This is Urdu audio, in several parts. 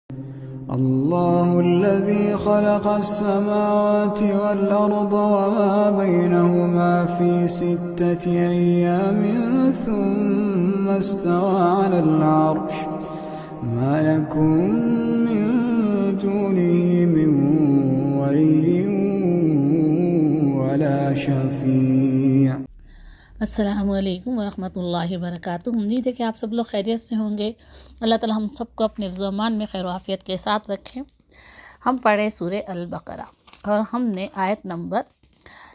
الله الذي خلق السماوات والأرض وما بينهما في 6 أيام ثم استوى على العرش ما لكم من دونه من ولي ولا شفيع۔ السلام علیکم ورحمۃ اللہ وبرکاتہ۔ امید ہے کہ آپ سب لوگ خیریت سے ہوں گے۔ اللہ تعالی ہم سب کو اپنے حفظ و امان میں خیر و عافیت کے ساتھ رکھیں۔ ہم پڑھے سورہ البقرہ اور ہم نے آیت نمبر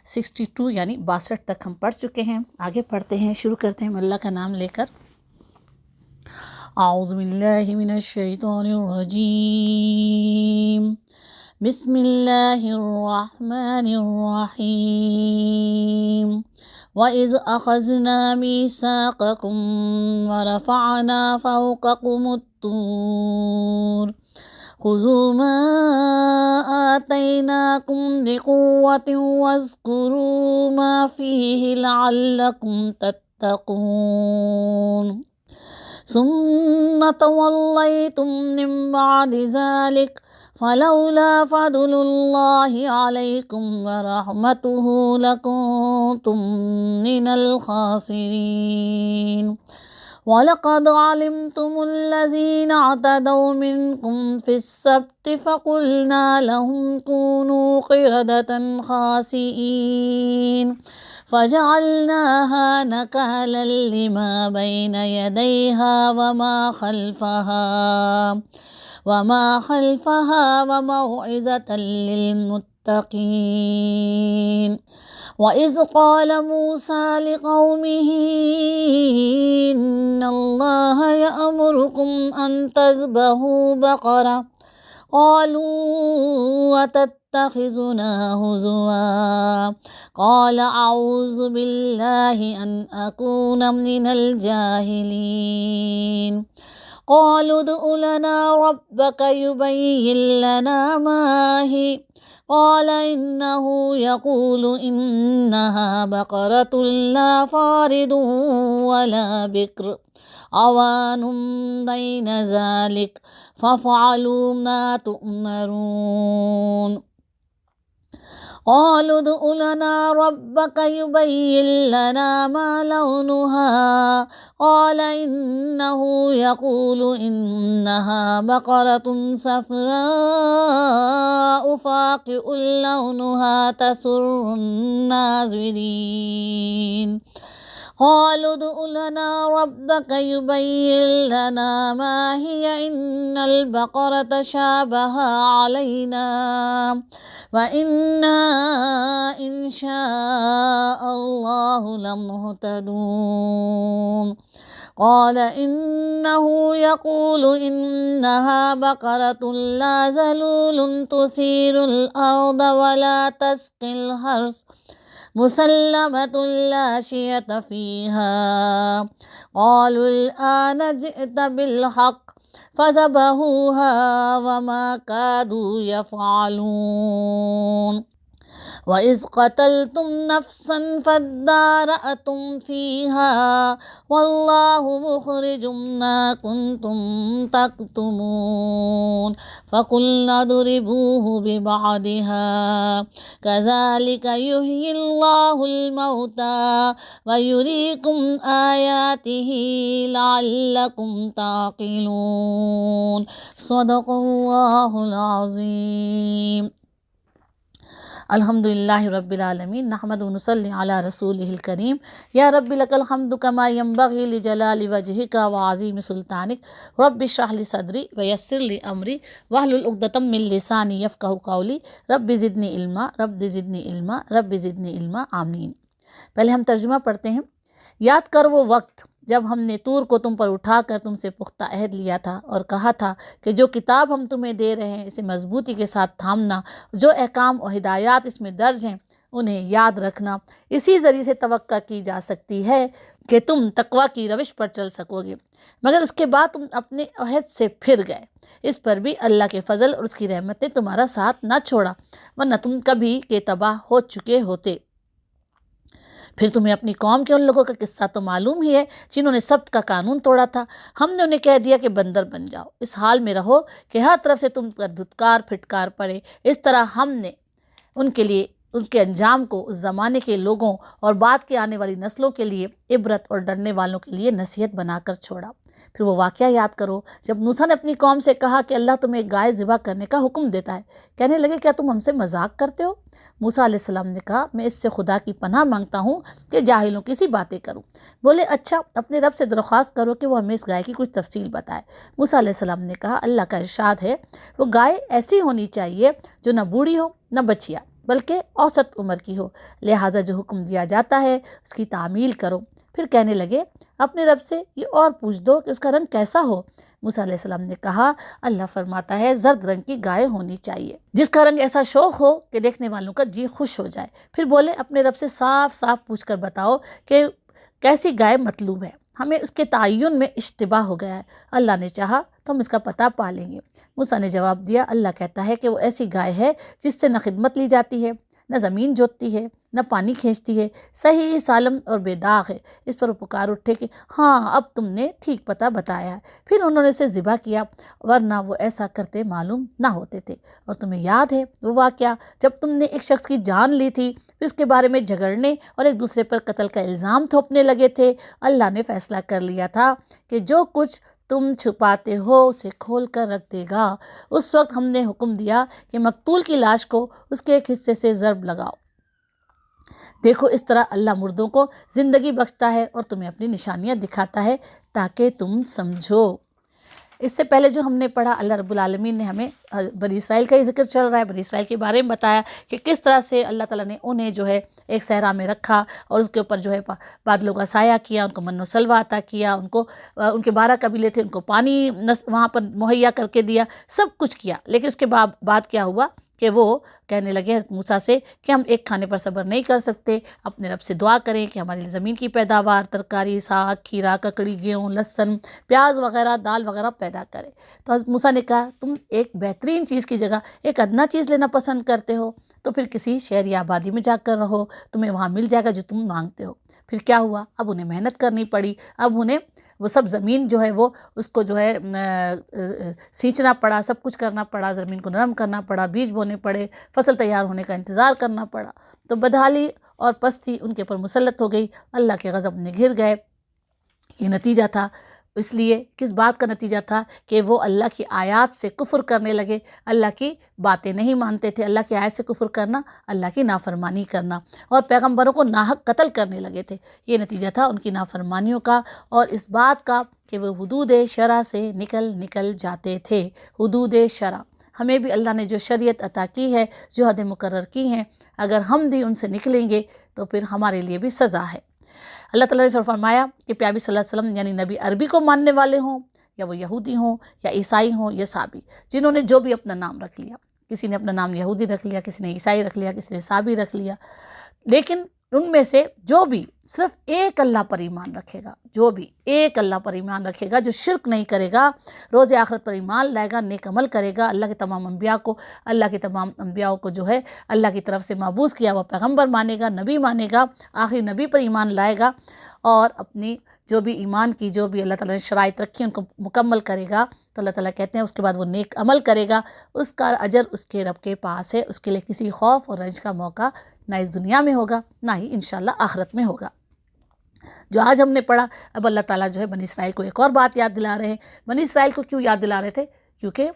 62 یعنی 62 تک ہم پڑھ چکے ہیں۔ آگے پڑھتے ہیں، شروع کرتے ہیں اللہ کا نام لے کر۔ اعوذ باللہ من الشیطان الرجیم، بسم اللہ الرحمن الرحیم۔ وَإِذْ أَخَذْنَا مِيثَاقَكُمْ وَرَفَعْنَا فَوْقَكُمُ الطُّورَ خُذُوا مَا آتَيْنَاكُمْ بِقُوَّةٍ وَاذْكُرُوا مَا فِيهِ لَعَلَّكُمْ تَتَّقُونَ ثُمَّ تَوَلَّيْتُمْ مِنْ بَعْدِ ذَلِكَ فَلَوْلَا فَضْلُ اللَّهِ عَلَيْكُمْ وَرَحْمَتُهُ لَكُنْتُمْ مِنَ الْخَاسِرِينَ وَلَقَدْ عَلِمْتُمُ الَّذِينَ اعْتَدَوْا مِنْكُمْ فِي السَّبْتِ فَقُلْنَا لَهُمْ كُونُوا قِرَدَةً خَاسِئِينَ فَجَعَلْنَاهَا نَكَالًا لِمَا بَيْنَ يَدَيْهَا وما خلفها وموعظة للمتقين وإذ قال موسى لقومه إن الله يأمركم أن تذبحوا بقرة قالوا أتتخذنا هزوا قال أعوذ بالله أن أكون من الجاهلين قالوا ادع لنا ربك يبين لنا ما هي قال إنه يقول إنها بقرة لا فارض ولا بكر عوان بين ذلك فافعلوا ما تؤمرون قالوا ادع لنا ربك يبين لنا ما لونها قال إنه يقول إنها بقرة صفراء فاقع لونها تسر الناظرين قالوا ادع لنا ربك يبين لنا ما هي إن البقرة شابه علينا وإنا إن شاء الله لمهتدون قال إنه يقول إنها بقرة لا ذلول تثير الأرض ولا تسقي الحرث مسلمة لا شية فيها قالوا الآن جئت بالحق فذبحوها وما كادوا يفعلون وَإِذْ قَتَلْتُمْ نَفْسًا فَادَّارَأْتُمْ فِيهَا وَاللَّهُ مُخْرِجٌ مَا كُنْتُمْ تَكْتُمُونَ فَقُلْنَا اضْرِبُوهُ بِبَعْضِهَا كَذَلِكَ يُحْيِي اللَّهُ الْمَوْتَى وَيُرِيكُمْ آيَاتِهِ لَعَلَّكُمْ تَعْقِلُونَ صدق اللہ العظیم۔ الحمدللہ رب العالمین، نحمد و نصلی علی رسولہ الکریم۔ یا رب لک الحمد کما ینبغی لجلال وجہک وعظیم سلطانک، رب اشرح لی صدری ویسر لی امری واحلل عقدۃ من لسانی یفقہوا قولی، رب زدنی علما رب زدنی علما رب زدنی علما آمین۔ پہلے ہم ترجمہ پڑھتے ہیں۔ یاد کر وہ وقت جب ہم نے طور کو تم پر اٹھا کر تم سے پختہ عہد لیا تھا اور کہا تھا کہ جو کتاب ہم تمہیں دے رہے ہیں اسے مضبوطی کے ساتھ تھامنا، جو احکام و ہدایات اس میں درج ہیں انہیں یاد رکھنا، اسی ذریعے سے توقع کی جا سکتی ہے کہ تم تقوی کی روش پر چل سکو گے، مگر اس کے بعد تم اپنے عہد سے پھر گئے۔ اس پر بھی اللہ کے فضل اور اس کی رحمت نے تمہارا ساتھ نہ چھوڑا، ورنہ تم کبھی کے تباہ ہو چکے ہوتے۔ پھر تمہیں اپنی قوم کے ان لوگوں کا قصہ تو معلوم ہی ہے جنہوں نے سبت کا قانون توڑا تھا، ہم نے انہیں کہہ دیا کہ بندر بن جاؤ، اس حال میں رہو کہ ہر طرف سے تم پر دھتکار پھٹکار پڑے۔ اس طرح ہم نے ان کے لیے ان کے انجام کو اس زمانے کے لوگوں اور بعد کے آنے والی نسلوں کے لیے عبرت اور ڈرنے والوں کے لیے نصیحت بنا کر چھوڑا۔ پھر وہ واقعہ یاد کرو جب موسیٰ نے اپنی قوم سے کہا کہ اللہ تمہیں ایک گائے ذبح کرنے کا حکم دیتا ہے، کہنے لگے کیا تم ہم سے مذاق کرتے ہو؟ موسیٰ علیہ السلام نے کہا میں اس سے خدا کی پناہ مانگتا ہوں کہ جاہلوں کی سی باتیں کروں۔ بولے اچھا اپنے رب سے درخواست کرو کہ وہ ہمیں اس گائے کی کچھ تفصیل بتائے۔ موسیٰ علیہ السلام نے کہا اللہ کا ارشاد ہے وہ گائے ایسی ہونی چاہیے جو نہ بوڑھی ہو نہ بچیا بلکہ اوسط عمر کی ہو، لہٰذا جو حکم دیا جاتا ہے اس کی تعمیل کرو۔ پھر کہنے لگے اپنے رب سے یہ اور پوچھ دو کہ اس کا رنگ کیسا ہو۔ موسیٰ علیہ السلام نے کہا اللہ فرماتا ہے زرد رنگ کی گائے ہونی چاہیے جس کا رنگ ایسا شوخ ہو کہ دیکھنے والوں کا جی خوش ہو جائے۔ پھر بولے اپنے رب سے صاف صاف پوچھ کر بتاؤ کہ کیسی گائے مطلوب ہے، ہمیں اس کے تعین میں اشتباہ ہو گیا ہے، اللہ نے چاہا تو ہم اس کا پتہ پا لیں گے۔ موسیٰ نے جواب دیا اللہ کہتا ہے کہ وہ ایسی گائے ہے جس سے نہ خدمت لی جاتی ہے، نہ زمین جوتتی ہے، نہ پانی کھینچتی ہے، صحیح سالم اور بے داغ ہے۔ اس پر وہ پکار اٹھے کہ ہاں اب تم نے ٹھیک پتہ بتایا ہے۔ پھر انہوں نے اسے ذبح کیا ورنہ وہ ایسا کرتے معلوم نہ ہوتے تھے۔ اور تمہیں یاد ہے وہ واقعہ جب تم نے ایک شخص کی جان لی تھی پھر اس کے بارے میں جھگڑنے اور ایک دوسرے پر قتل کا الزام تھوپنے لگے تھے، اللہ نے فیصلہ کر لیا تھا کہ جو کچھ تم چھپاتے ہو اسے کھول کر رکھ دے گا۔ اس وقت ہم نے حکم دیا کہ مقتول کی لاش کو اس کے ایک حصے سے ضرب لگاؤ۔ دیکھو اس طرح اللہ مردوں کو زندگی بخشتا ہے اور تمہیں اپنی نشانیاں دکھاتا ہے تاکہ تم سمجھو۔ اس سے پہلے جو ہم نے پڑھا اللہ رب العالمین نے ہمیں بنی اسرائیل کا ہی ذکر چل رہا ہے، بنی اسرائیل کے بارے میں بتایا کہ کس طرح سے اللہ تعالیٰ نے انہیں جو ہے ایک صحرا میں رکھا اور اس کے اوپر جو ہے بادلوں کا سایہ کیا، ان کو من و سلوہ عطا کیا، ان کے 12 قبیلے تھے ان کو پانی وہاں پر مہیا کر کے دیا، سب کچھ کیا۔ لیکن اس کے بعد کیا ہوا کہ وہ کہنے لگے حضرت موسیٰ سے کہ ہم ایک کھانے پر صبر نہیں کر سکتے، اپنے رب سے دعا کریں کہ ہماری زمین کی پیداوار ترکاری ساگ کھیرا ککڑی گیہوں لہسن پیاز وغیرہ دال وغیرہ پیدا کرے۔ تو حضرت موسیٰ نے کہا تم ایک بہترین چیز کی جگہ ایک ادنا چیز لینا پسند کرتے ہو تو پھر کسی شہر یا آبادی میں جا کر رہو، تمہیں وہاں مل جائے گا جو تم مانگتے ہو۔ پھر کیا ہوا اب انہیں محنت کرنی پڑی، اب انہیں وہ سب زمین جو ہے وہ اس کو جو ہے سینچنا پڑا، سب کچھ کرنا پڑا، زمین کو نرم کرنا پڑا، بیج بونے پڑے، فصل تیار ہونے کا انتظار کرنا پڑا۔ تو بدحالی اور پستی ان کے اوپر مسلط ہو گئی، اللہ کے غضب میں گھر گئے۔ یہ نتیجہ تھا، اس لیے کس بات کا نتیجہ تھا کہ وہ اللہ کی آیات سے کفر کرنے لگے، اللہ کی باتیں نہیں مانتے تھے۔ اللہ کی آیات سے کفر کرنا اللہ کی نافرمانی کرنا، اور پیغمبروں کو ناحق قتل کرنے لگے تھے۔ یہ نتیجہ تھا ان کی نافرمانیوں کا اور اس بات کا کہ وہ حدود شرع سے نکل جاتے تھے۔ حدود شرع ہمیں بھی اللہ نے جو شریعت عطا کی ہے، جو حد مقرر کی ہیں، اگر ہم بھی ان سے نکلیں گے تو پھر ہمارے لیے بھی سزا ہے۔ اللہ تعالیٰ نے فرمایا کہ پیابی صلی اللہ علیہ وسلم یعنی نبی عربی کو ماننے والے ہوں یا وہ یہودی ہوں یا عیسائی ہوں یا سابی، جنہوں نے جو بھی اپنا نام رکھ لیا، کسی نے اپنا نام یہودی رکھ لیا، کسی نے عیسائی رکھ لیا، کسی نے سابی رکھ لیا، لیکن ان میں سے جو بھی صرف ایک اللہ پر ایمان رکھے گا، جو بھی ایک اللہ پر ایمان رکھے گا، جو شرک نہیں کرے گا، روز آخرت پر ایمان لائے گا، نیک عمل کرے گا، اللہ کے تمام انبیاء کو جو ہے اللہ کی طرف سے مبعوث کیا وہ پیغمبر مانے گا، نبی مانے گا، آخری نبی پر ایمان لائے گا، اور اپنی جو بھی ایمان کی جو بھی اللہ تعالیٰ نے شرائط رکھی ان کو مکمل کرے گا، تو اللہ تعالیٰ کہتے ہیں اس کے بعد وہ نیک عمل کرے گا، اس کا اجر اس کے رب کے پاس ہے، اس کے لیے کسی خوف اور رنج کا موقع نہ اس دنیا میں ہوگا نہ ہی انشاءاللہ آخرت میں ہوگا۔ جو آج ہم نے پڑھا، اب اللہ تعالیٰ جو ہے بنی اسرائیل کو ایک اور بات یاد دلا رہے ہیں۔ بنی اسرائیل کو کیوں یاد دلا رہے تھے؟ کیونکہ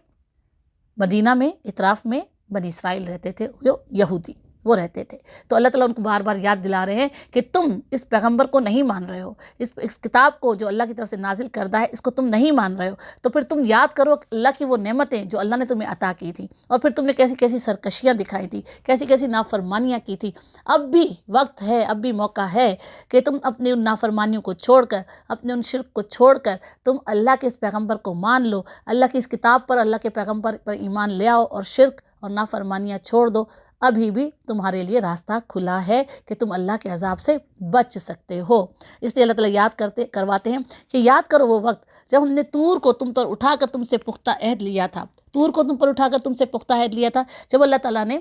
مدینہ میں اطراف میں بنی اسرائیل رہتے تھے، جو یہودی وہ رہتے تھے، تو اللہ تعالیٰ ان کو بار بار یاد دلا رہے ہیں کہ تم اس پیغمبر کو نہیں مان رہے ہو، اس کتاب کو جو اللہ کی طرف سے نازل کردہ ہے اس کو تم نہیں مان رہے ہو، تو پھر تم یاد کرو اللہ کی وہ نعمتیں جو اللہ نے تمہیں عطا کی تھی، اور پھر تم نے کیسی کیسی سرکشیاں دکھائی تھی، کیسی کیسی نافرمانیاں کی تھی۔ اب بھی وقت ہے، اب بھی موقع ہے کہ تم اپنی ان نافرمانیوں کو چھوڑ کر، اپنے ان شرک کو چھوڑ کر تم اللہ کے اس پیغمبر کو مان لو، اللہ کی اس کتاب پر، اللہ کے پیغمبر پر ایمان لے آؤ اور شرک اور نافرمانیاں چھوڑ دو۔ ابھی بھی تمہارے لیے راستہ کھلا ہے کہ تم اللہ کے عذاب سے بچ سکتے ہو۔ اس لیے اللہ تعالیٰ یاد کرواتے ہیں کہ یاد کرو وہ وقت جب ہم نے طور کو تم پر اٹھا کر تم سے پختہ عہد لیا تھا، طور کو تم پر اٹھا کر تم سے پختہ عہد لیا تھا، جب اللہ تعالیٰ نے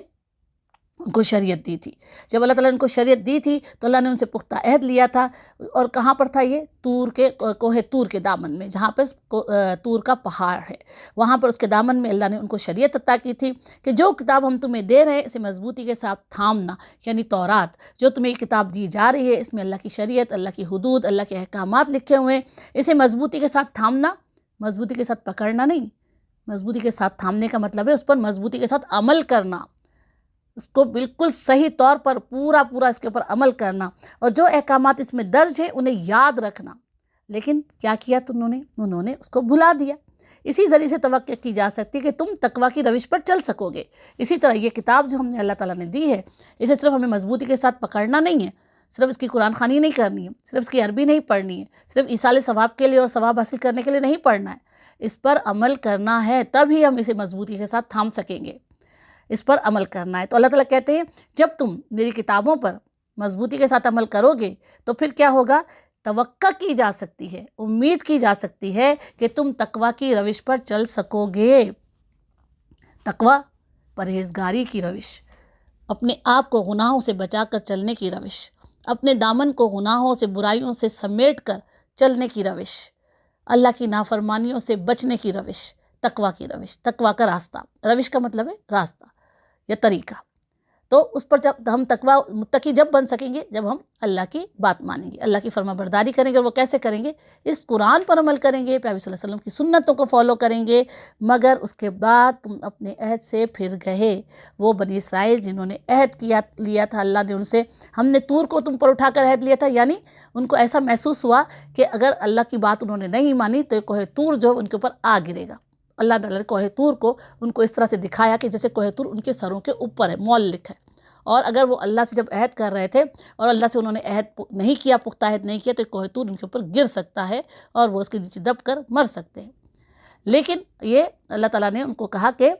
ان کو شریعت دی تھی۔ جب اللہ تعالیٰ نے ان کو شریعت دی تھی تو اللہ نے ان سے پختہ عہد لیا تھا، اور کہاں پر تھا یہ؟ کوہ طور کے دامن میں، جہاں پہ طور کا پہاڑ ہے، وہاں پر اس کے دامن میں اللہ نے ان کو شریعت عطا کی تھی کہ جو کتاب ہم تمہیں دے رہے ہیں اسے مضبوطی کے ساتھ تھامنا، یعنی تورات جو تمہیں یہ کتاب دی جا رہی ہے اس میں اللہ کی شریعت، اللہ کی حدود، اللہ کے احکامات لکھے ہوئے ہیں، اسے مضبوطی کے ساتھ تھامنا، مضبوطی کے ساتھ پکڑنا نہیں، مضبوطی کے ساتھ تھامنے کا مطلب ہے اس پر مضبوطی کے ساتھ عمل کرنا، اس کو بالکل صحیح طور پر پورا اس کے اوپر عمل کرنا، اور جو احکامات اس میں درج ہیں انہیں یاد رکھنا۔ لیکن کیا کیا انہوں نے اس کو بھلا دیا۔ اسی ذریعے سے توقع کی جا سکتی ہے کہ تم تقویٰ کی روش پر چل سکو گے۔ اسی طرح یہ کتاب جو ہم نے اللہ تعالیٰ نے دی ہے اسے صرف ہمیں مضبوطی کے ساتھ پکڑنا نہیں ہے، صرف اس کی قرآن خوانی نہیں کرنی ہے، صرف اس کی عربی نہیں پڑھنی ہے، صرف ایصال ثواب کے لیے اور ثواب حاصل کرنے کے لیے نہیں پڑھنا ہے، اس پر عمل کرنا ہے، تب ہی ہم اسے مضبوطی کے ساتھ تھام سکیں گے، اس پر عمل کرنا ہے۔ تو اللہ تعالیٰ کہتے ہیں جب تم میری کتابوں پر مضبوطی کے ساتھ عمل کرو گے تو پھر کیا ہوگا؟ توقع کی جا سکتی ہے، امید کی جا سکتی ہے کہ تم تقویٰ کی روش پر چل سکو گے۔ تقویٰ پرہیزگاری کی روش، اپنے آپ کو گناہوں سے بچا کر چلنے کی روش، اپنے دامن کو گناہوں سے برائیوں سے سمیٹ کر چلنے کی روش، اللہ کی نافرمانیوں سے بچنے کی روش، تقویٰ کی روش، تقویٰ کا راستہ، روش کا مطلب ہے راستہ یا طریقہ۔ تو اس پر جب ہم تقویٰ متقی جب بن سکیں گے جب ہم اللہ کی بات مانیں گے، اللہ کی فرما برداری کریں گے، اور وہ کیسے کریں گے؟ اس قرآن پر عمل کریں گے، پیارے صلی اللہ علیہ وسلم کی سنتوں کو فالو کریں گے۔ مگر اس کے بعد تم اپنے عہد سے پھر گئے، وہ بنی اسرائیل جنہوں نے عہد لیا تھا اللہ نے ان سے، ہم نے طور کو تم پر اٹھا کر عہد لیا تھا، یعنی ان کو ایسا محسوس ہوا کہ اگر اللہ کی بات انہوں نے نہیں مانی تو یہ کوہ طور جو ان کے اوپر آ گرے گا۔ اللہ تعالیٰ نے کوہ طور کو ان کو اس طرح سے دکھایا کہ جیسے کوہ طور ان کے سروں کے اوپر ہے، معلق ہے، اور اگر وہ اللہ سے جب عہد کر رہے تھے اور اللہ سے انہوں نے عہد نہیں کیا، پختہ عہد نہیں کیا، تو کوہ طور ان کے اوپر گر سکتا ہے اور وہ اس کے نیچے دب کر مر سکتے ہیں۔ لیکن یہ اللہ تعالیٰ نے ان کو کہا کہ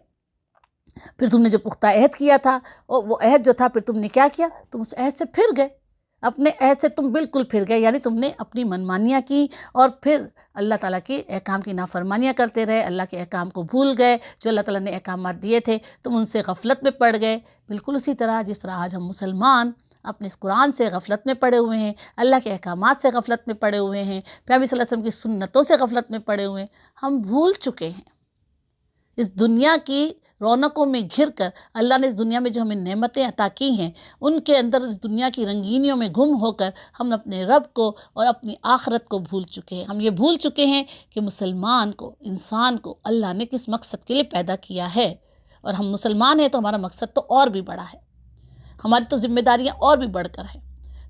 پھر تم نے جو پختہ عہد کیا تھا، اور وہ عہد جو تھا پھر تم نے کیا کیا؟ تم اس عہد سے پھر گئے، اپنے عہد سے تم بالکل پھر گئے، یعنی تم نے اپنی منمانیاں کی اور پھر اللہ تعالیٰ کے احکام کی نافرمانیاں کرتے رہے، اللہ کے احکام کو بھول گئے، جو اللہ تعالیٰ نے احکامات دیے تھے تم ان سے غفلت میں پڑ گئے۔ بالکل اسی طرح جس طرح آج ہم مسلمان اپنے اس قرآن سے غفلت میں پڑے ہوئے ہیں، اللہ کے احکامات سے غفلت میں پڑے ہوئے ہیں، پیغمبر صلی اللہ علیہ وسلم کی سنتوں سے غفلت میں پڑے ہوئے ہیں، ہم بھول چکے ہیں۔ اس دنیا کی رونقوں میں گھر کر اللہ نے اس دنیا میں جو ہمیں نعمتیں عطا کی ہیں ان کے اندر اس دنیا کی رنگینیوں میں گم ہو کر ہم اپنے رب کو اور اپنی آخرت کو بھول چکے ہیں۔ ہم یہ بھول چکے ہیں کہ مسلمان کو، انسان کو اللہ نے کس مقصد کے لیے پیدا کیا ہے، اور ہم مسلمان ہیں تو ہمارا مقصد تو اور بھی بڑا ہے، ہماری تو ذمہ داریاں اور بھی بڑھ کر ہیں،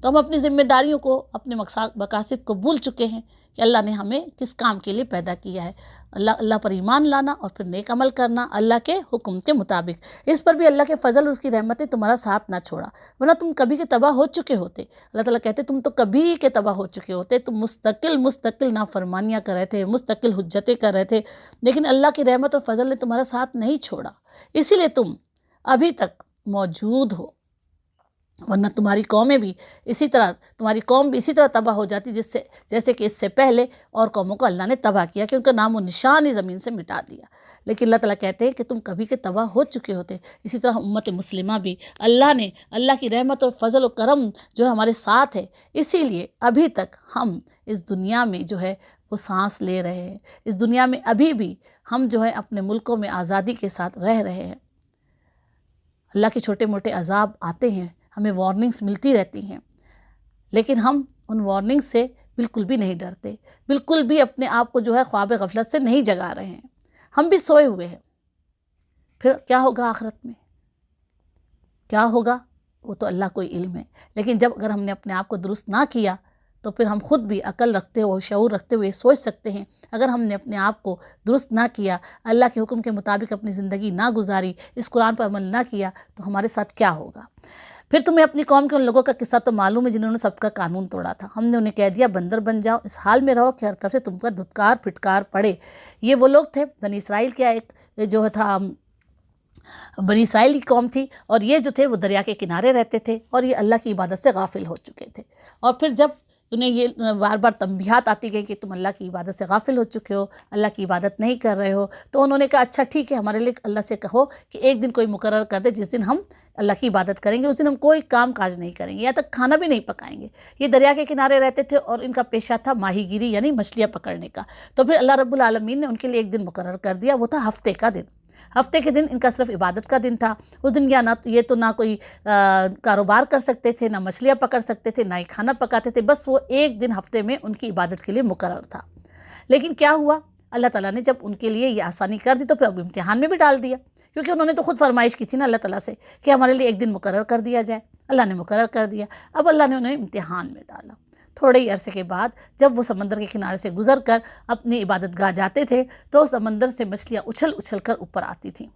تو ہم اپنی ذمہ داریوں کو، اپنے مقاصد کو بھول چکے ہیں کہ اللہ نے ہمیں کس کام کے لیے پیدا کیا ہے۔ اللہ پر ایمان لانا اور پھر نیک عمل کرنا اللہ کے حکم کے مطابق۔ اس پر بھی اللہ کے فضل اور اس کی رحمتیں تمہارا ساتھ نہ چھوڑا، ورنہ تم کبھی کے تباہ ہو چکے ہوتے۔ اللہ تعالیٰ کہتے تم تو کبھی کے تباہ ہو چکے ہوتے، تم مستقل نافرمانیاں کر رہے تھے، مستقل حجتیں کر رہے تھے، لیکن اللہ کی رحمت اور فضل نے تمہارا ساتھ نہیں چھوڑا، اسی لیے تم ابھی تک موجود ہو، ورنہ تمہاری قوم بھی اسی طرح تباہ ہو جاتی جیسے کہ اس سے پہلے اور قوموں کو اللہ نے تباہ کیا کہ ان کا نام و نشان ہی زمین سے مٹا دیا۔ لیکن اللہ تعالیٰ کہتے ہیں کہ تم کبھی کے تباہ ہو چکے ہوتے۔ اسی طرح امت مسلمہ بھی اللہ کی رحمت اور فضل و کرم جو ہمارے ساتھ ہے، اسی لیے ابھی تک ہم اس دنیا میں جو ہے وہ سانس لے رہے ہیں، اس دنیا میں ابھی بھی ہم جو ہے اپنے ملکوں میں آزادی کے ساتھ رہ رہے ہیں۔ اللہ کے چھوٹے موٹے عذاب آتے ہیں، ہمیں وارننگز ملتی رہتی ہیں، لیکن ہم ان وارننگ سے بالکل بھی نہیں ڈرتے، بالکل بھی اپنے آپ کو جو ہے خواب غفلت سے نہیں جگا رہے ہیں، ہم بھی سوئے ہوئے ہیں۔ پھر کیا ہوگا آخرت میں؟ کیا ہوگا وہ تو اللہ کو علم ہے، لیکن جب اگر ہم نے اپنے آپ کو درست نہ کیا تو پھر ہم خود بھی عقل رکھتے ہوئے، شعور رکھتے ہوئے سوچ سکتے ہیں، اگر ہم نے اپنے آپ کو درست نہ کیا، اللہ کے حکم کے مطابق اپنی زندگی نہ گزاری، اس قرآن پر عمل نہ کیا تو ہمارے ساتھ کیا ہوگا۔ پھر تمہیں اپنی قوم کے ان لوگوں کا قصہ تو معلوم ہے جنہوں نے سب کا قانون توڑا تھا، ہم نے انہیں کہہ دیا بندر بن جاؤ، اس حال میں رہو کہ ہر طرف سے تم پر دھتکار پھٹکار پڑے۔ یہ وہ لوگ تھے، بنی اسرائیل کیا ایک جو تھا بنی اسرائیل کی قوم تھی، اور یہ جو تھے وہ دریا کے کنارے رہتے تھے اور یہ اللہ کی عبادت سے غافل ہو چکے تھے، اور پھر جب انہیں یہ بار بار تنبیہات آتی گئی کہ تم اللہ کی عبادت سے غافل ہو چکے ہو، اللہ کی عبادت نہیں کر رہے ہو، تو انہوں نے کہا اچھا ٹھیک ہے، ہمارے لیے اللہ سے کہو کہ ایک دن کوئی مقرر کر دے جس دن ہم اللہ کی عبادت کریں گے، اس دن ہم کوئی کام کاج نہیں کریں گے، یا تک کھانا بھی نہیں پکائیں گے۔ یہ دریا کے کنارے رہتے تھے اور ان کا پیشہ تھا ماہی گیری یعنی مچھلیاں پکڑنے کا۔ تو پھر اللہ رب العالمین نے ان کے لیے ایک دن مقرر کر دیا، وہ تھا ہفتے کا دن۔ ہفتے کے دن ان کا صرف عبادت کا دن تھا۔ اس دن یہ تو نہ کوئی کاروبار کر سکتے تھے، نہ مچھلیاں پکڑ سکتے تھے، نہ ہی کھانا پکاتے تھے، بس وہ ایک دن ہفتے میں ان کی عبادت کے لیے مقرر تھا۔ لیکن کیا ہوا، اللہ تعالیٰ نے جب ان کے لیے یہ آسانی کر دی تو پھر اب امتحان میں بھی ڈال دیا، کیونکہ انہوں نے تو خود فرمائش کی تھی نا اللہ تعالیٰ سے کہ ہمارے لیے ایک دن مقرر کر دیا جائے۔ اللہ نے مقرر کر دیا، اب اللہ نے انہیں امتحان میں ڈالا۔ تھوڑے ہی عرصے کے بعد جب وہ سمندر کے کنارے سے گزر کر اپنی عبادت گاہ جاتے تھے تو سمندر سے مچھلیاں اچھل اچھل کر اوپر آتی تھیں۔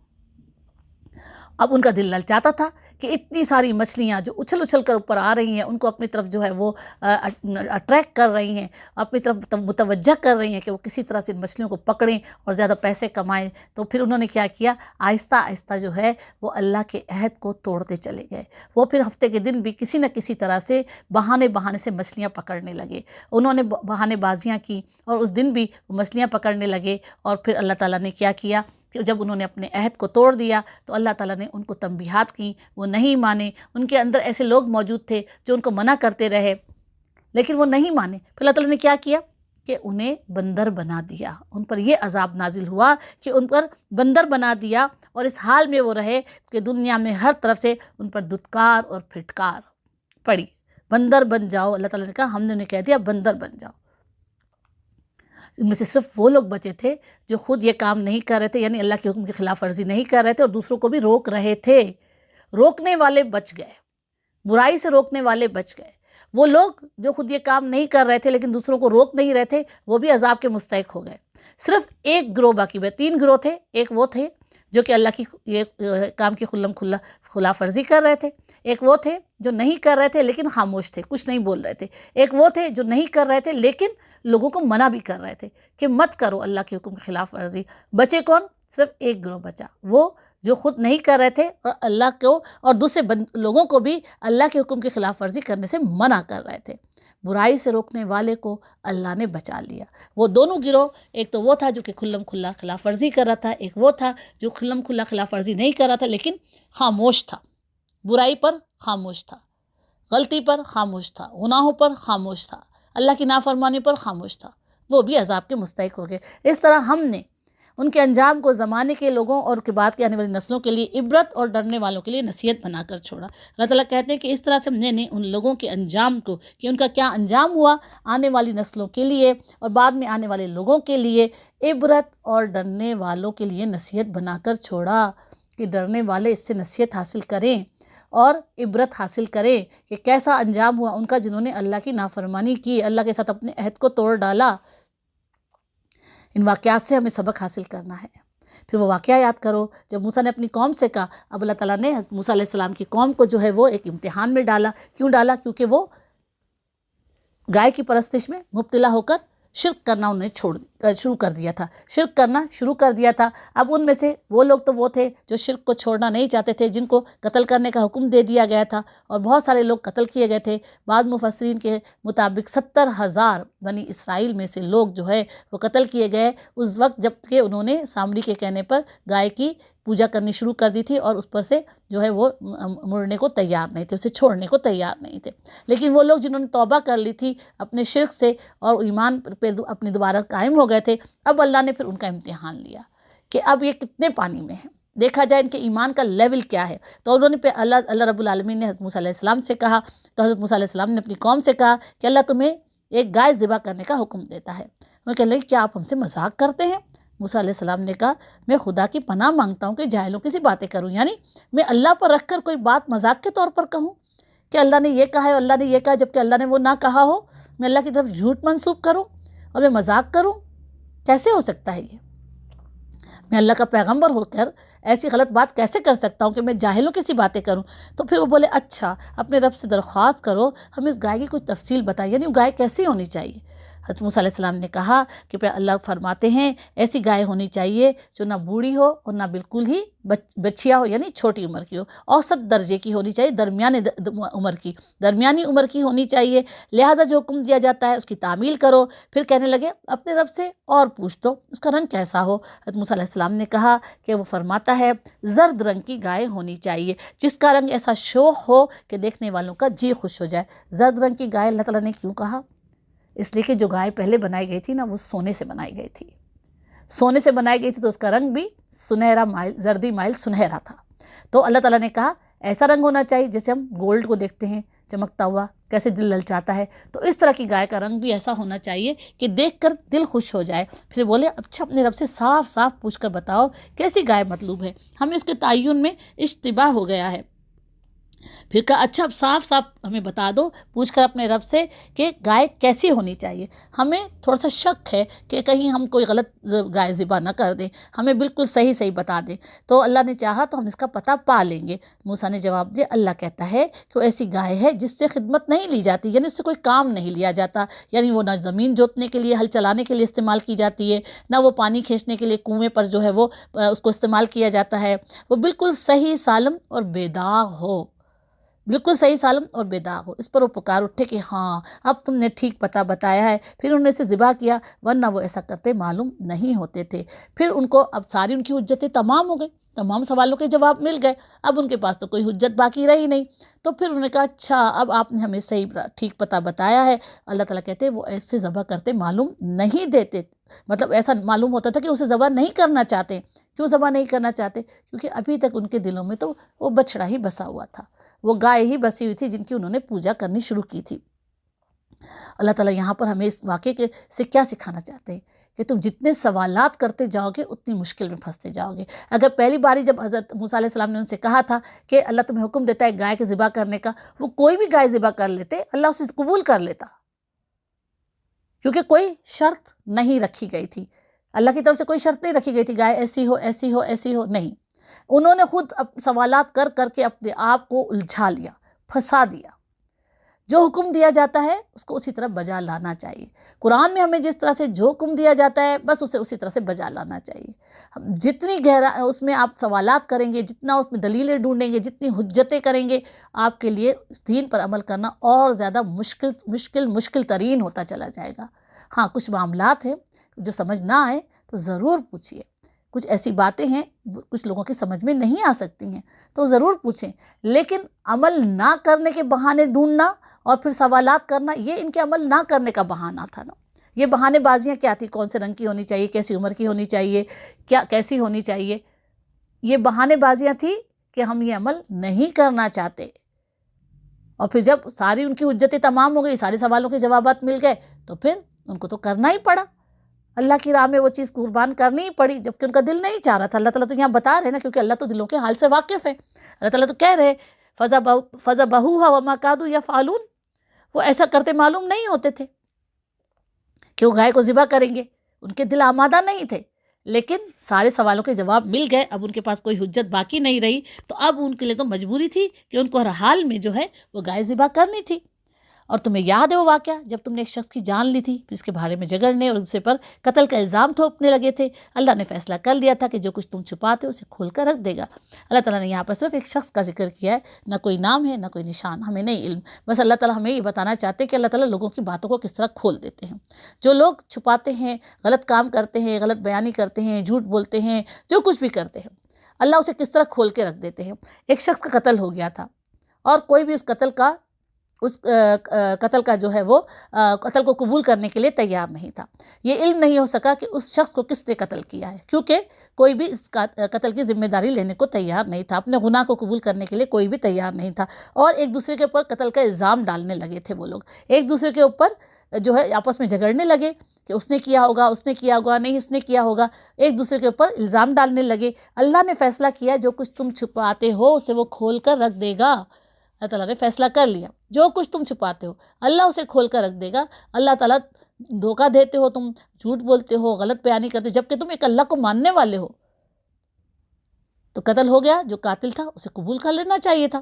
اب ان کا دل للچاتا تھا کہ اتنی ساری مچھلیاں جو اچھل اچھل کر اوپر آ رہی ہیں، ان کو اپنی طرف جو ہے وہ اٹریکٹ کر رہی ہیں، اپنی طرف متوجہ کر رہی ہیں کہ وہ کسی طرح سے ان مچھلیوں کو پکڑیں اور زیادہ پیسے کمائیں۔ تو پھر انہوں نے کیا کیا، آہستہ آہستہ جو ہے وہ اللہ کے عہد کو توڑتے چلے گئے۔ وہ پھر ہفتے کے دن بھی کسی نہ کسی طرح سے بہانے سے مچھلیاں پکڑنے لگے۔ انہوں نے بہانے بازیاں کی اور اس دن بھی وہ مچھلیاں پکڑنے لگے، اور پھر اللہ تعالیٰ نے کیا کیا کہ جب انہوں نے اپنے عہد کو توڑ دیا تو اللہ تعالیٰ نے ان کو تنبیہات کی، وہ نہیں مانے۔ ان کے اندر ایسے لوگ موجود تھے جو ان کو منع کرتے رہے لیکن وہ نہیں مانے۔ پھر اللہ تعالیٰ نے کیا کیا کہ انہیں بندر بنا دیا، ان پر یہ عذاب نازل ہوا کہ ان پر بندر بنا دیا، اور اس حال میں وہ رہے کہ دنیا میں ہر طرف سے ان پر دھتکار اور پھٹکار پڑی۔ بندر بن جاؤ، اللہ تعالیٰ نے کہا، ہم نے انہیں کہہ دیا بندر بن جاؤ۔ ان میں سے صرف وہ لوگ بچے تھے جو خود یہ کام نہیں کر رہے تھے، یعنی اللہ کے حکم کی خلاف ورزی نہیں کر رہے تھے اور دوسروں کو بھی روک رہے تھے۔ روکنے والے بچ گئے، برائی سے روکنے والے بچ گئے۔ وہ لوگ جو خود یہ کام نہیں کر رہے تھے لیکن دوسروں کو روک نہیں رہے تھے، وہ بھی عذاب کے مستحق ہو گئے۔ صرف ایک گروہ باقی بچے، 3 گروہ تھے۔ ایک وہ تھے جو کہ اللہ کی یہ کام کی خلاف ورزی کر رہے تھے، ایک وہ تھے جو نہیں کر رہے تھے لیکن خاموش تھے، کچھ نہیں بول رہے تھے، ایک وہ تھے جو نہیں کر رہے تھے لیکن لوگوں کو منع بھی کر رہے تھے کہ مت کرو اللہ کے حکم کی خلاف ورزی۔ بچے کون؟ صرف ایک گروہ بچا، وہ جو خود نہیں کر رہے تھے اور اللہ کو اور دوسرے لوگوں کو بھی اللہ کے حکم کی خلاف ورزی کرنے سے منع کر رہے تھے۔ برائی سے روکنے والے کو اللہ نے بچا لیا۔ وہ دونوں گروہ، ایک تو وہ تھا جو کہ کھلم کھلا خلاف ورزی کر رہا تھا، ایک وہ تھا جو کھلم کھلا خلاف ورزی نہیں کر رہا تھا لیکن خاموش تھا، برائی پر خاموش تھا، غلطی پر خاموش تھا، گناہوں پر خاموش تھا، اللہ کی نافرمانی پر خاموش تھا، وہ بھی عذاب کے مستحق ہو گئے۔ اس طرح ہم نے ان کے انجام کو زمانے کے لوگوں اور کے بعد کے آنے والی نسلوں کے لیے عبرت اور ڈرنے والوں کے لیے نصیحت بنا کر چھوڑا۔ اللہ تعالیٰ کہتے ہیں کہ اس طرح سے ہم نے ان لوگوں کے انجام کو، کہ ان کا کیا انجام ہوا، آنے والی نسلوں کے لیے اور بعد میں آنے والے لوگوں کے لیے عبرت اور ڈرنے والوں کے لیے نصیحت بنا کر چھوڑا، کہ ڈرنے والے اس سے نصیحت حاصل کریں اور عبرت حاصل کریں کہ کیسا انجام ہوا ان کا جنہوں نے اللہ کی نافرمانی کی، اللہ کے ساتھ اپنے عہد کو توڑ ڈالا۔ ان واقعات سے ہمیں سبق حاصل کرنا ہے۔ پھر وہ واقعہ یاد کرو جب موسیٰ نے اپنی قوم سے کہا، اب اللہ تعالیٰ نے موسیٰ علیہ السلام کی قوم کو جو ہے وہ ایک امتحان میں ڈالا۔ کیوں ڈالا؟ کیونکہ وہ گائے کی پرستش میں مبتلا ہو کر شرک کرنا انہیں شروع کر دیا تھا، شرک کرنا شروع کر دیا تھا۔ اب ان میں سے وہ لوگ تو وہ تھے جو شرک کو چھوڑنا نہیں چاہتے تھے، جن کو قتل کرنے کا حکم دے دیا گیا تھا، اور بہت سارے لوگ قتل کیے گئے تھے۔ بعض مفسرین کے مطابق 70,000 بنی اسرائیل میں سے لوگ جو ہے وہ قتل کیے گئے اس وقت جب کہ انہوں نے سامری کے کہنے پر گائے کی پوجا کرنی شروع کر دی تھی اور اس پر سے جو ہے وہ مڑنے کو تیار نہیں تھے، اسے چھوڑنے کو تیار نہیں تھے۔ لیکن وہ لوگ جنہوں نے توبہ کر لی تھی اپنے شرک سے اور ایمان پہ اپنے دوبارہ قائم ہو گئے تھے، اب اللہ نے پھر ان کا امتحان لیا کہ اب یہ کتنے پانی میں ہیں، دیکھا جائے ان کے ایمان کا لیول کیا ہے۔ تو انہوں نے اللہ رب العالمین نے حضرت موسیٰ علیہ السلام سے کہا، تو حضرت موسیٰ علیہ السلام نے اپنی قوم سے کہا کہ اللہ تمہیں ایک گائے ذبح کرنے کا حکم دیتا ہے۔ وہ کہنے لگے کیا آپ ہم سے مذاق کرتے ہیں؟ موسیٰ علیہ السلام نے کہا میں خدا کی پناہ مانگتا ہوں کہ جاہلوں کی سی باتیں کروں، یعنی میں اللہ پر رکھ کر کوئی بات مذاق کے طور پر کہوں کہ اللہ نے یہ کہا ہے، اللہ نے یہ کہا جبکہ اللہ نے وہ نہ کہا ہو، میں اللہ کی طرف جھوٹ منسوب کروں اور میں مذاق کروں؟ کیسے ہو سکتا ہے یہ؟ میں اللہ کا پیغمبر ہو کر ایسی غلط بات کیسے کر سکتا ہوں کہ میں جاہلوں کی سی باتیں کروں؟ تو پھر وہ بولے اچھا اپنے رب سے درخواست کرو ہم اس گائے کی کچھ تفصیل بتائیں، یعنی وہ گائے کیسی ہونی چاہیے۔ حضرت موسیٰ علیہ السلام نے کہا کہ پھر اللہ فرماتے ہیں ایسی گائے ہونی چاہیے جو نہ بوڑھی ہو اور نہ بالکل ہی بچیا ہو، یعنی چھوٹی عمر کی ہو، اوسط درجے کی ہونی چاہیے، درمیانی عمر کی ہونی چاہیے۔ لہٰذا جو حکم دیا جاتا ہے اس کی تعمیل کرو۔ پھر کہنے لگے اپنے رب سے اور پوچھ دو اس کا رنگ کیسا ہو۔ حضرت موسیٰ علیہ السلام نے کہا کہ وہ فرماتا ہے زرد رنگ کی گائے ہونی چاہیے جس کا رنگ ایسا شوخ ہو کہ دیکھنے والوں کا جی خوش ہو جائے۔ زرد رنگ کی گائے اللہ تعالیٰ نے کیوں کہا؟ اس لیے کہ جو گائے پہلے بنائی گئی تھی نا وہ سونے سے بنائی گئی تھی، سونے سے بنائی گئی تھی تو اس کا رنگ بھی سنہرا مائل، زردی مائل سنہرا تھا۔ تو اللہ تعالیٰ نے کہا ایسا رنگ ہونا چاہیے جیسے ہم گولڈ کو دیکھتے ہیں چمکتا ہوا کیسے دل للچاتا ہے، تو اس طرح کی گائے کا رنگ بھی ایسا ہونا چاہیے کہ دیکھ کر دل خوش ہو جائے۔ پھر بولے اچھا اپنے رب سے صاف صاف پوچھ کر بتاؤ کیسی گائے مطلوب ہے، ہمیں اس کے تعین میں اشتباہ ہو گیا ہے۔ پھر کہا اچھا اب صاف صاف ہمیں بتا دو، پوچھ کر اپنے رب سے کہ گائے کیسی ہونی چاہیے، ہمیں تھوڑا سا شک ہے کہ کہیں ہم کوئی غلط گائے ذبح نہ کر دیں، ہمیں بالکل صحیح بتا دیں۔ تو اللہ نے چاہا تو ہم اس کا پتہ پا لیں گے۔ موسیٰ نے جواب دیا اللہ کہتا ہے کہ وہ ایسی گائے ہے جس سے خدمت نہیں لی جاتی، یعنی اس سے کوئی کام نہیں لیا جاتا، یعنی وہ نہ زمین جوتنے کے لیے، ہل چلانے کے لیے استعمال کی جاتی ہے، نہ وہ پانی کھینچنے کے لیے کنویں پر جو ہے وہ اس کو استعمال کیا جاتا ہے۔ وہ بالکل صحیح سالم اور بے داغ ہو، بالکل صحیح سالم اور بے داغ ہو۔ اس پر وہ پکار اٹھے کہ ہاں اب تم نے ٹھیک پتہ بتایا ہے۔ پھر انہوں نے اسے ذبح کیا، ورنہ وہ ایسا کرتے معلوم نہیں ہوتے تھے۔ پھر ان کو اب ساری ان کی حجتیں تمام ہو گئی، تمام سوالوں کے جواب مل گئے، اب ان کے پاس تو کوئی حجت باقی رہی نہیں۔ تو پھر انہوں نے کہا اچھا اب آپ نے ہمیں صحیح ٹھیک پتہ بتایا ہے۔ اللہ تعالیٰ کہتے ہیں وہ ایسے ذبح کرتے معلوم نہیں دیتے، مطلب ایسا معلوم ہوتا تھا کہ اسے ذبح نہیں کرنا چاہتے۔ کیوں ذبح نہیں کرنا چاہتے؟ کیونکہ ابھی تک ان کے دلوں میں تو وہ بچڑا ہی بسا ہوا تھا، وہ گائے ہی بسی ہوئی تھی جن کی انہوں نے پوجا کرنی شروع کی تھی۔ اللہ تعالیٰ یہاں پر ہمیں اس واقعے سے کیا سکھانا چاہتے ہیں کہ تم جتنے سوالات کرتے جاؤ گے اتنی مشکل میں پھنستے جاؤ گے۔ اگر پہلی باری جب حضرت موسیٰ علیہ السلام نے ان سے کہا تھا کہ اللہ تمہیں حکم دیتا ہے گائے کے ذبح کرنے کا، وہ کوئی بھی گائے ذبح کر لیتے، اللہ اسے قبول کر لیتا، کیونکہ کوئی شرط نہیں رکھی گئی تھی، اللہ کی طرف سے کوئی شرط نہیں رکھی گئی تھی گائے ایسی ہو ایسی ہو ایسی ہو، نہیں، انہوں نے خود سوالات کر کر کے اپنے آپ کو الجھا لیا، پھنسا دیا۔ جو حکم دیا جاتا ہے اس کو اسی طرح بجا لانا چاہیے۔ قرآن میں ہمیں جس طرح سے جو حکم دیا جاتا ہے بس اسے اسی طرح سے بجا لانا چاہیے۔ جتنی گہرا اس میں آپ سوالات کریں گے، جتنا اس میں دلیلیں ڈھونڈیں گے، جتنی حجتیں کریں گے، آپ کے لیے اس دین پر عمل کرنا اور زیادہ مشکل ترین ہوتا چلا جائے گا۔ ہاں کچھ معاملات ہیں جو سمجھ نہ آئے تو ضرور پوچھیے، کچھ ایسی باتیں ہیں کچھ لوگوں کی سمجھ میں نہیں آ سکتی ہیں تو ضرور پوچھیں، لیکن عمل نہ کرنے کے بہانے ڈھونڈنا اور پھر سوالات کرنا یہ ان کے عمل نہ کرنے کا بہانہ تھا نا۔ یہ بہانے بازیاں کیا تھی؟ کون سے رنگ کی ہونی چاہیے، کیسی عمر کی ہونی چاہیے، کیسی ہونی چاہیے، یہ بہانے بازیاں تھی کہ ہم یہ عمل نہیں کرنا چاہتے۔ اور پھر جب ساری ان کی حجتیں تمام ہو گئی، سارے سوالوں کے جوابات مل گئے تو پھر ان کو تو کرنا ہی پڑا، اللہ کی راہ میں وہ چیز قربان کرنی ہی پڑی، جبکہ ان کا دل نہیں چاہ رہا تھا۔ اللہ تعالیٰ تو یہاں بتا رہے نا، کیونکہ اللہ تو دلوں کے حال سے واقف ہے۔ اللہ تعالیٰ تو کہہ رہے فَذَبَحُوهَا وَمَا كَادُوا يَفْعَلُونَ، وہ ایسا کرتے معلوم نہیں ہوتے تھے کہ وہ گائے کو ذبح کریں گے، ان کے دل آمادہ نہیں تھے، لیکن سارے سوالوں کے جواب مل گئے، اب ان کے پاس کوئی حجت باقی نہیں رہی، تو اب ان کے لیے تو مجبوری تھی کہ ان کو ہر حال میں جو ہے وہ گائے ذبح کرنی تھی۔ اور تمہیں یاد ہے وہ واقعہ جب تم نے ایک شخص کی جان لی تھی، پھر اس کے بارے میں جھگڑنے اور اسے پر قتل کا الزام تھوپنے لگے تھے، اللہ نے فیصلہ کر لیا تھا کہ جو کچھ تم چھپاتے ہو اسے کھول کر رکھ دے گا۔ اللہ تعالیٰ نے یہاں پر صرف ایک شخص کا ذکر کیا ہے، نہ کوئی نام ہے نہ کوئی نشان، ہمیں نہیں علم، بس اللہ تعالیٰ ہمیں یہ بتانا چاہتے ہیں کہ اللہ تعالیٰ لوگوں کی باتوں کو کس طرح کھول دیتے ہیں۔ جو لوگ چھپاتے ہیں، غلط کام کرتے ہیں، غلط بیانی کرتے ہیں، جھوٹ بولتے ہیں، جو کچھ بھی کرتے ہیں، اللہ اسے کس طرح کھول کے رکھ دیتے ہیں۔ ایک شخص کا قتل ہو گیا تھا اور کوئی بھی اس قتل کا جو ہے وہ قتل کو قبول کرنے کے لیے تیار نہیں تھا۔ یہ علم نہیں ہو سکا کہ اس شخص کو کس نے قتل کیا ہے، کیونکہ کوئی بھی اس قتل کی ذمہ داری لینے کو تیار نہیں تھا، اپنے گناہ کو قبول کرنے کے لیے کوئی بھی تیار نہیں تھا، اور ایک دوسرے کے اوپر قتل کا الزام ڈالنے لگے تھے۔ وہ لوگ ایک دوسرے کے اوپر جو ہے آپس میں جھگڑنے لگے کہ اس نے کیا ہوگا، اس نے کیا ہوگا، نہیں اس نے کیا ہوگا، ایک دوسرے کے اوپر الزام ڈالنے لگے۔ اللہ نے فیصلہ کیا جو کچھ تم چھپاتے ہو اسے وہ کھول کر رکھ دے گا۔ اللہ تعالیٰ نے فیصلہ کر لیا، جو کچھ تم چھپاتے ہو اللہ اسے کھول کر رکھ دے گا۔ اللہ تعالیٰ دھوکہ دیتے ہو، تم جھوٹ بولتے ہو، غلط بیانی کرتے ہو، جبکہ تم ایک اللہ کو ماننے والے ہو، تو قتل ہو گیا، جو قاتل تھا اسے قبول کر لینا چاہیے تھا۔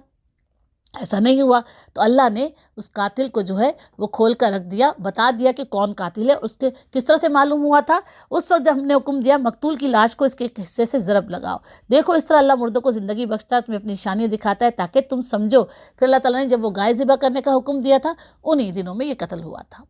ایسا نہیں ہوا، تو اللہ نے اس قاتل کو جو ہے وہ کھول کر رکھ دیا، بتا دیا کہ کون قاتل ہے. اس کے کس طرح سے معلوم ہوا تھا؟ اس وقت جب ہم نے حکم دیا مقتول کی لاش کو اس کے ایک حصے سے ضرب لگاؤ. دیکھو اس طرح اللہ مردوں کو زندگی بخشتا ہے، تمہیں اپنی نشانیاں دکھاتا ہے تاکہ تم سمجھو. پھر اللہ تعالیٰ نے جب وہ گائے ذبح کرنے کا حکم دیا تھا، انہی دنوں میں یہ قتل ہوا تھا.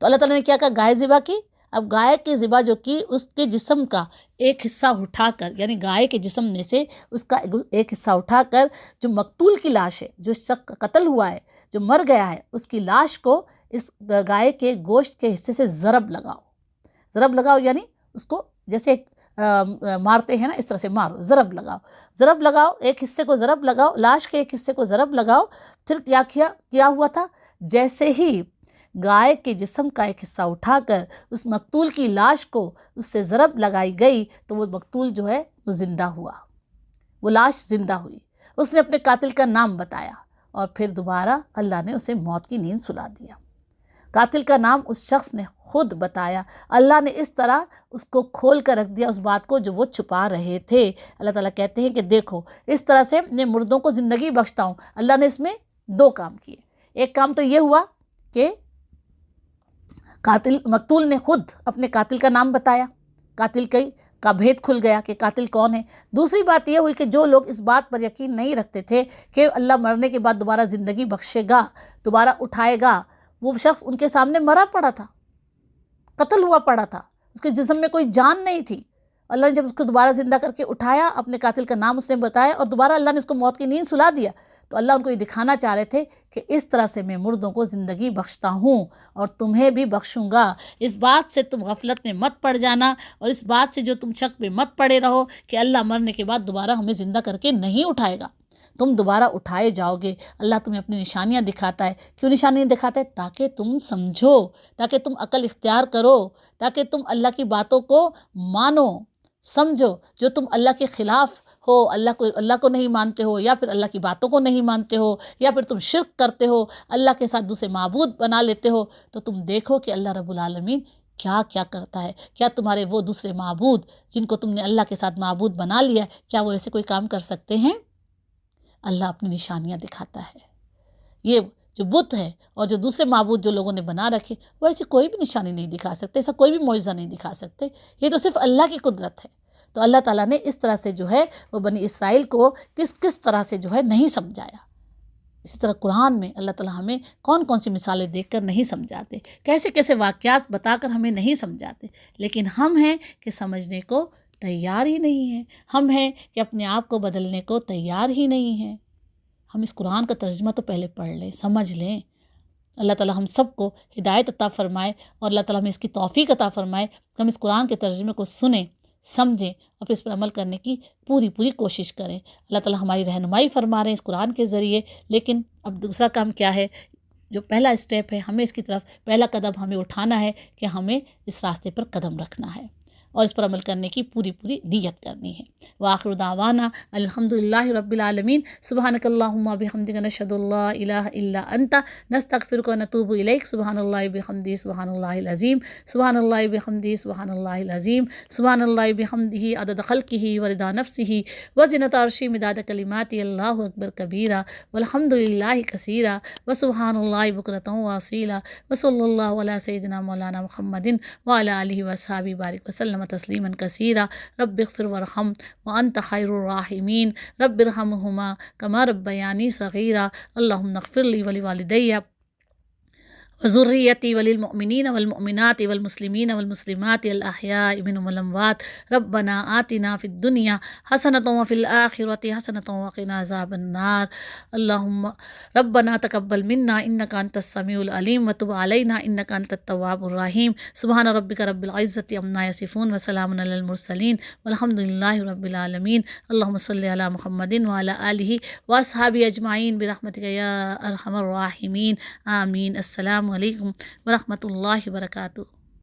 تو اللہ تعالیٰ نے کیا کہا؟ گائے ذبح کی. اب گائے کی ذبح جو کی، اس کے جسم کا ایک حصہ اٹھا کر، یعنی گائے کے جسم میں سے اس کا ایک حصہ اٹھا کر جو مقتول کی لاش ہے، جو شخص قتل ہوا ہے، جو مر گیا ہے، اس کی لاش کو اس گائے کے گوشت کے حصے سے ضرب لگاؤ. ضرب لگاؤ یعنی اس کو جیسے مارتے ہیں نا، اس طرح سے مارو، ضرب لگاؤ. ضرب لگاؤ، ایک حصے کو ضرب لگاؤ، لاش کے ایک حصے کو ضرب لگاؤ. پھر کیا ہوا تھا؟ جیسے ہی گائے کے جسم کا ایک حصہ اٹھا کر اس مقتول کی لاش کو اس سے ضرب لگائی گئی تو وہ مقتول جو ہے وہ زندہ ہوا، وہ لاش زندہ ہوئی. اس نے اپنے قاتل کا نام بتایا اور پھر دوبارہ اللہ نے اسے موت کی نیند سلا دیا. قاتل کا نام اس شخص نے خود بتایا. اللہ نے اس طرح اس کو کھول کر رکھ دیا اس بات کو جو وہ چھپا رہے تھے. اللہ تعالیٰ کہتے ہیں کہ دیکھو اس طرح سے میں مردوں کو زندگی بخشتا ہوں. اللہ نے اس میں 2 کام کیے. ایک کام تو یہ ہوا کہ مقتول نے خود اپنے قاتل کا نام بتایا، قاتل کا بھید کھل گیا کہ قاتل کون ہے. دوسری بات یہ ہوئی کہ جو لوگ اس بات پر یقین نہیں رکھتے تھے کہ اللہ مرنے کے بعد دوبارہ زندگی بخشے گا، دوبارہ اٹھائے گا، وہ شخص ان کے سامنے مرا پڑا تھا، قتل ہوا پڑا تھا، اس کے جسم میں کوئی جان نہیں تھی. اللہ نے جب اس کو دوبارہ زندہ کر کے اٹھایا، اپنے قاتل کا نام اس نے بتایا اور دوبارہ اللہ نے اس کو موت کی نیند سلا دیا. تو اللہ ان کو یہ دکھانا چاہ رہے تھے کہ اس طرح سے میں مردوں کو زندگی بخشتا ہوں اور تمہیں بھی بخشوں گا. اس بات سے تم غفلت میں مت پڑ جانا اور اس بات سے جو تم شک میں مت پڑے رہو کہ اللہ مرنے کے بعد دوبارہ ہمیں زندہ کر کے نہیں اٹھائے گا. تم دوبارہ اٹھائے جاؤ گے. اللہ تمہیں اپنی نشانیاں دکھاتا ہے. کیوں نشانیاں دکھاتا ہے؟ تاکہ تم سمجھو، تاکہ تم عقل اختیار کرو، تاکہ تم اللہ کی باتوں کو مانو، سمجھو. جو تم اللہ کے خلاف ہو، اللہ کو نہیں مانتے ہو، یا پھر اللہ کی باتوں کو نہیں مانتے ہو، یا پھر تم شرک کرتے ہو، اللہ کے ساتھ دوسرے معبود بنا لیتے ہو، تو تم دیکھو کہ اللہ رب العالمین کیا کیا کرتا ہے. کیا تمہارے وہ دوسرے معبود جن کو تم نے اللہ کے ساتھ معبود بنا لیا ہے، کیا وہ ایسے کوئی کام کر سکتے ہیں؟ اللہ اپنی نشانیاں دکھاتا ہے. یہ جو بت ہے اور جو دوسرے معبود جو لوگوں نے بنا رکھے، وہ ایسی کوئی بھی نشانی نہیں دکھا سکتے، ایسا کوئی بھی معجزہ نہیں دکھا سکتے. یہ تو صرف اللہ کی قدرت ہے. تو اللہ تعالیٰ نے اس طرح سے جو ہے وہ بنی اسرائیل کو کس طرح سے جو ہے نہیں سمجھایا. اسی طرح قرآن میں اللہ تعالیٰ ہمیں کون کون سی مثالیں دیکھ کر نہیں سمجھاتے، کیسے کیسے واقعات بتا کر ہمیں نہیں سمجھاتے. لیکن ہم ہیں کہ سمجھنے کو تیار ہی نہیں ہیں. ہم ہیں کہ اپنے آپ کو بدلنے کو تیار ہی نہیں ہیں. ہم اس قرآن کا ترجمہ تو پہلے پڑھ لیں، سمجھ لیں. اللہ تعالیٰ ہم سب کو ہدایت عطا فرمائے اور اللہ تعالیٰ ہمیں اس کی توفیق عطا فرمائے کہ ہم اس قرآن کے ترجمے کو سنیں، سمجھیں اور پھر اس پر عمل کرنے کی پوری کوشش کریں. اللہ تعالیٰ ہماری رہنمائی فرما رہے ہیں اس قرآن کے ذریعے. لیکن اب دوسرا کام کیا ہے؟ جو پہلا اسٹیپ ہے، ہمیں اس کی طرف پہلا قدم ہمیں اٹھانا ہے کہ ہمیں اس راستے پر قدم رکھنا ہے اور اس پر عمل کرنے کی پوری نیت کرنی ہے. وآخر دعوانا الحمدللہ رب العالمین. سبحانک اللہم بحمدک نشہد ان لا الہ الا انت نستغفرک ونتوب الیک. سبحان اللہ بحمدہ سبحان اللہ العظیم. سبحان اللہ بحمدہ سبحان اللہ العظیم. سبحان اللہ بحمدہ عدد خلقہ ورضا نفسہ وزنۃ عرشہ مداد کلماتہ. اللہ اکبر کبیرہ والحمدللہ کثیرہ وسبحان اللہ بکرۃ واصیلا. وصلی اللہ علی سیدنا مولانا محمد وعلی آلہ وصحبہ بارک وسلم تسلیما کثیرا. رب اغفر وارحم وانت خیر الراحمین. رب ارحمہما کما ربیانی صغیرا. اللہم اغفر لی ولوالدی وذریتی وللمؤمنین والمؤمنات والمسلمین والمسلمات الاحیاء منهم والاموات. ربنا آتنا فی الدنیا حسنۃ وفی الآخرۃ حسنۃ وقنا عذاب النار. اللہم ربنا تقبل منا انک انت السمیع العلیم وتب علینا انک انت التواب الرحیم. سبحان ربک رب العزۃ عما یصفون وسلام علی المرسلین والحمد للہ رب العالمین. اللہم صلی علی محمد وعلی آلہ واصحابہ اجمعین برحمتک یا ارحم الراحمین. آمین. السلام علیکم ورحمۃ اللہ وبرکاتہ.